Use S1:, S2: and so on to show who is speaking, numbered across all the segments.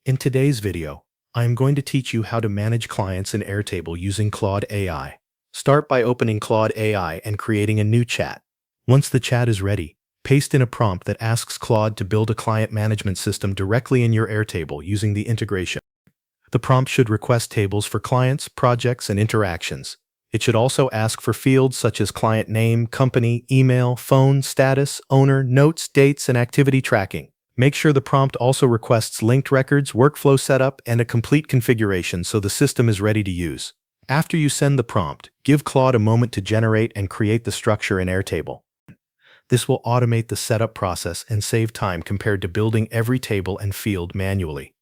S1: In today's video, I am going to teach you how to manage clients in Airtable using Claude AI. Start by opening Claude AI and creating a new chat. Once the chat is ready, paste in a prompt that asks Claude to build a client management system directly in your Airtable using the integration. The prompt should request tables for clients, projects, and interactions. It should also ask for fields such as client name, company, email, phone, status, owner, notes, dates, and activity tracking. Make sure the prompt also requests linked records, workflow setup, and a complete configuration so the system is ready to use. After you send the prompt, give Claude a moment to generate and create the structure in Airtable. This will automate the setup process and save time compared to building every table and field manually.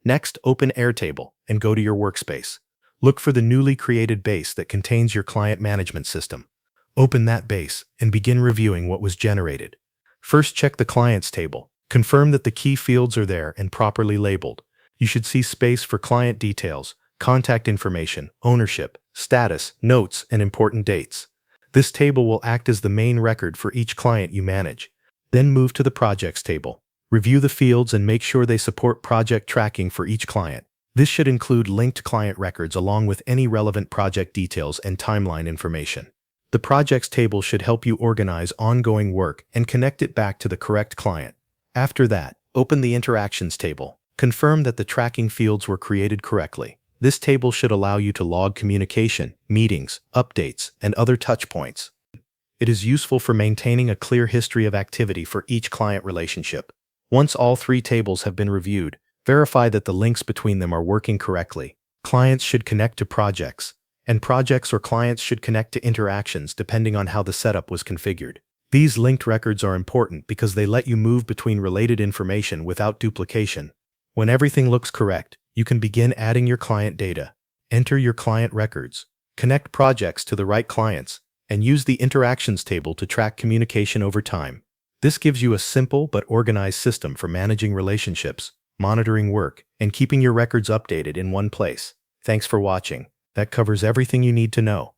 S1: Next, open Airtable and go to your workspace. Look for the newly created base that contains your client management system. Open that base and begin reviewing what was generated. First, check the clients table. Confirm that the key fields are there and properly labeled. You should see space for client details, contact information, ownership, status, notes, and important dates. This table will act as the main record for each client you manage. Then move to the projects table. Review the fields and make sure they support project tracking for each client. This should include linked client records along with any relevant project details and timeline information. The projects table should help you organize ongoing work and connect it back to the correct client. After that, open the interactions table. Confirm that the tracking fields were created correctly. This table should allow you to log communication, meetings, updates, and other touch points. It is useful for maintaining a clear history of activity for each client relationship. Once all three tables have been reviewed, verify that the links between them are working correctly. Clients should connect to projects, and projects or clients should connect to interactions depending on how the setup was configured. These linked records are important because they let you move between related information without duplication. When everything looks correct, you can begin adding your client data, enter your client records, connect projects to the right clients, and use the interactions table to track communication over time. This gives you a simple but organized system for managing relationships, monitoring work, and keeping your records updated in one place. Thanks for watching. That covers everything you need to know.